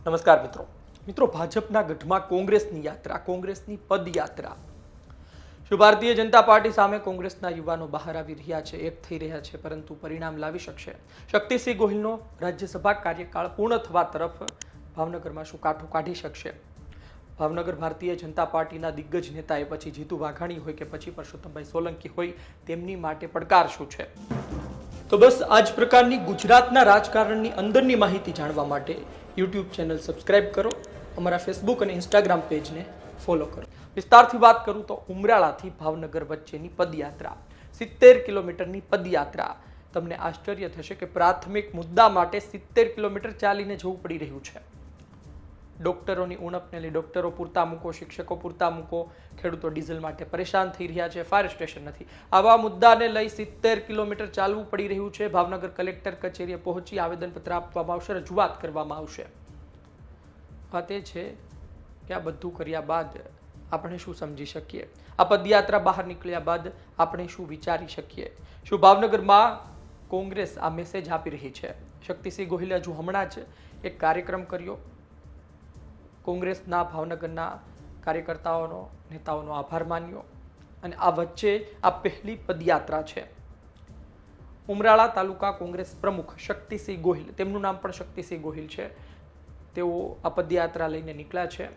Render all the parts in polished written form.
નમસ્કાર મિત્રો ભાજપના ગઢમાં કોંગ્રેસની યાત્રા, કોંગ્રેસની પદયાત્રા. શું ભારતીય જનતા પાર્ટી સામે કોંગ્રેસના યુવાનો બહાર આવી રહ્યા છે, એક થઈ રહ્યા છે, પરંતુ પરિણામ લાવી શકશે? શક્તિસિંહ ગોહિલનો રાજ્યસભા કાર્યકાળ પૂર્ણ થવા તરફ ભાવનગરમાં શું કાઠું કાઢી શકશે? ભાવનગર ભારતીય જનતા પાર્ટીના દિગ્ગજ નેતાએ પછી જીતુ વાઘાણી હોય કે પછી પરસોત્તમભાઈ સોલંકી હોય, તેમની માટે પડકાર શું છે? તો બસ આ જ પ્રકારની ગુજરાતના રાજકારણની અંદરની માહિતી જાણવા માટે યુટ્યુબ ચેનલ સબસ્ક્રાઇબ કરો, અમારા ફેસબુક અને ઇન્સ્ટાગ્રામ પેજને ફોલો કરો. વિસ્તારથી વાત કરું તો ઉમરાળાથી ભાવનગર વચ્ચેની પદયાત્રા, 70 કિલોમીટરની પદયાત્રા. તમને આશ્ચર્ય થશે કે પ્રાથમિક મુદ્દા માટે 70 કિલોમીટર ચાલીને જવું પડી રહ્યું છે. ડોક્ટરોની ઉણપને લઈ ડોક્ટરો પૂરતા મૂકો, શિક્ષકો પૂરતા મૂકો, ખેડૂતો ડીઝલ માટે પરેશાન થઈ રહ્યા છે, ફાયર સ્ટેશન નથી. આવા મુદ્દાને લઈ 70 કિલોમીટર ચાલવું પડી રહ્યું છે. ભાવનગર કલેક્ટર કચેરીએ પહોંચી આવેદનપત્ર આપવામાં આવશે, રજૂઆત કરવામાં આવશે. વાત એ છે કે આ બધું કર્યા બાદ આપણે શું સમજી શકીએ? આ પદયાત્રા બહાર નીકળ્યા બાદ આપણે શું વિચારી શકીએ? શું ભાવનગરમાં કોંગ્રેસ આ મેસેજ આપી રહી છે? શક્તિસિંહ ગોહિલે હજુ હમણાં જ એક કાર્યક્રમ કર્યો, કોંગ્રેસના ભાવનગરના કાર્યકર્તાઓનો, નેતાઓનો આભાર માન્યો, અને આ વચ્ચે આ પહેલી પદયાત્રા છે. ઉમરાળા તાલુકા કોંગ્રેસ પ્રમુખ શક્તિસિંહ ગોહિલ, તેમનું નામ પણ શક્તિસિંહ ગોહિલ છે, તેઓ આ પદયાત્રા લઈને નીકળ્યા છે.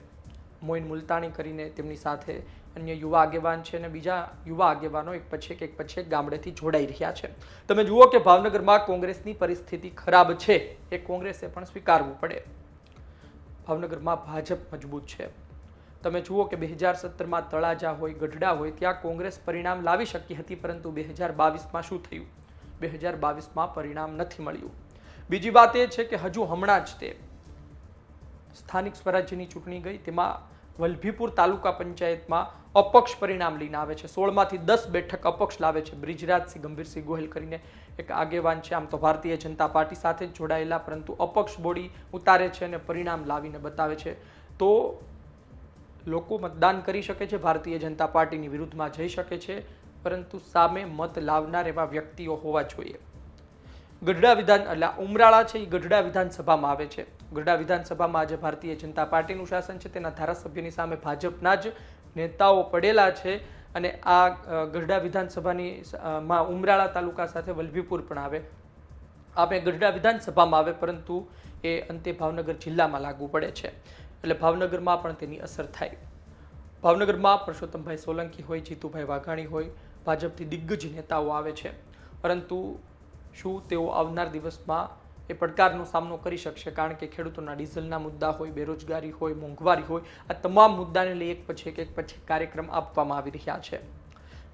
મોઇન મુલતાણી કરીને તેમની સાથે અન્ય યુવા આગેવાન છે અને બીજા યુવા આગેવાનો એક પછી એક ગામડેથી જોડાઈ રહ્યા છે. તમે જુઓ કે ભાવનગરમાં કોંગ્રેસની પરિસ્થિતિ ખરાબ છે, એ કોંગ્રેસે પણ સ્વીકારવું પડે. ભાવનગરમાં ભાજપ મજબૂત છે. તમે જુઓ કે 2017માં તળાજા હોય, ગઢડા હોય, ત્યાં કોંગ્રેસ પરિણામ લાવી શકી હતી, પરંતુ 2022માં શું થયું? 2022માં પરિણામ નથી મળ્યું. બીજી વાત એ છે કે હજુ હમણાં જ તે સ્થાનિક સ્વરાજ્યની ચૂંટણી ગઈ, તેમાં વલભીપુર તાલુકા પંચાયતમાં અપક્ષ પરિણામ લઈને આવે છે. 16માંથી 10 બેઠક અપક્ષ લાવે છે. બ્રિજરાજસિંહ ગંભીરસિંહ ગોહિલ કરીને એક આગેવાન છે, આમ તો ભારતીય જનતા પાર્ટી સાથે જ જોડાયેલા, પરંતુ અપક્ષ બોડી ઉતારે છે અને પરિણામ લાવીને બતાવે છે. તો લોકો મતદાન કરી શકે છે, ભારતીય જનતા પાર્ટીની વિરુદ્ધમાં જઈ શકે છે, પરંતુ સામે મત લાવનાર એવા વ્યક્તિઓ હોવા જોઈએ. ગઢડા એટલે ઉમરાળા છે એ ગઢડા વિધાનસભામાં આવે છે. ગઢડા વિધાનસભામાં આજે ભારતીય જનતા પાર્ટીનું શાસન છે, તેના ધારાસભ્યની સામે ભાજપના જ નેતાઓ પડેલા છે, અને આ ગઢડા વિધાનસભાની માં ઉમરાળા તાલુકા સાથે વલભીપુર પણ આવે. આપણે ગઢડા વિધાનસભામાં આવે, પરંતુ એ અંતે ભાવનગર જિલ્લામાં લાગુ પડે છે, એટલે ભાવનગરમાં પણ તેની અસર થાય. ભાવનગરમાં પરસોત્તમભાઈ સોલંકી હોય, જીતુભાઈ વાઘાણી હોય, ભાજપથી દિગ્ગજ નેતાઓ આવે છે, પરંતુ શું તેઓ આવનાર દિવસમાં એ પડકારનો સામનો કરી શકશે? કારણ કે ખેડૂતોના ડીઝલના મુદ્દા હોય, બેરોજગારી હોય, મોંઘવારી હોય, આ તમામ મુદ્દાને લઈ એક પછી કાર્યક્રમ આપવામાં આવી રહ્યા છે.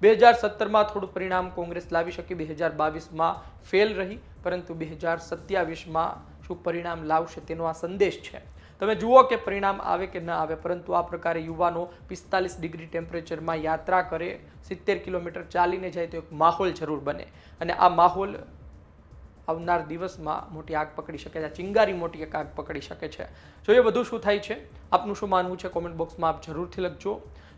2017માં થોડું પરિણામ કોંગ્રેસ લાવી શકી, 2022માં ફેલ રહી, પરંતુ 2027માં શું પરિણામ લાવશે તેનો આ સંદેશ છે. તમે જુઓ કે પરિણામ આવે કે ન આવે, પરંતુ આ પ્રકારે યુવાનો 45 ડિગ્રી ટેમ્પરેચરમાં યાત્રા કરે, 70 કિલોમીટર ચાલીને જાય, તો એક માહોલ જરૂર બને, અને આ માહોલ આવનાર દિવસમાં મોટી આગ પકડી શકે છે. ચિંગારી મોટી એક આગ પકડી શકે છે. જોઈએ વધુ શું થાય છે. આપનું શું માનવું છે? કોમેન્ટ બોક્સમાં આપ જરૂરથી લખજો.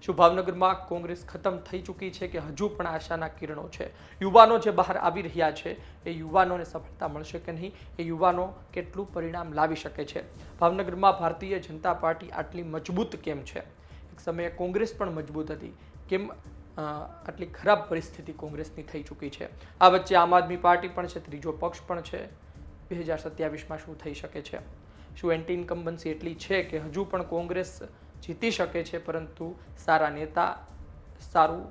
શું ભાવનગરમાં કોંગ્રેસ ખતમ થઈ ચૂકી છે કે હજુ પણ આશાના કિરણો છે? યુવાનો જે બહાર આવી રહ્યા છે, એ યુવાનોને સફળતા મળશે કે નહીં? એ યુવાનો કેટલું પરિણામ લાવી શકે છે? ભાવનગરમાં ભારતીય જનતા પાર્ટી આટલી મજબૂત કેમ છે? એક સમયે કોંગ્રેસ પણ મજબૂત હતી, કેમ આટલી ખરાબ પરિસ્થિતિ કોંગ્રેસની થઈ ચૂકી છે? આ વચ્ચે આમ આદમી પાર્ટી પણ છે, ત્રીજો પક્ષ પણ છે. 2027માં શું થઈ શકે છે? શું એન્ટી ઇન્કમ્બન્સી એટલી છે કે હજુ પણ કોંગ્રેસ જીતી શકે છે, પરંતુ સારા નેતા, સારું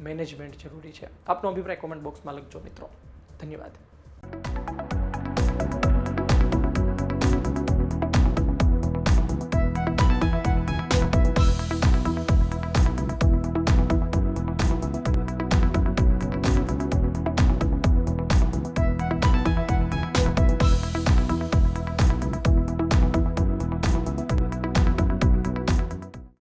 મેનેજમેન્ટ જરૂરી છે? આપનો અભિપ્રાય કોમેન્ટ બોક્સમાં લખજો મિત્રો. ધન્યવાદ.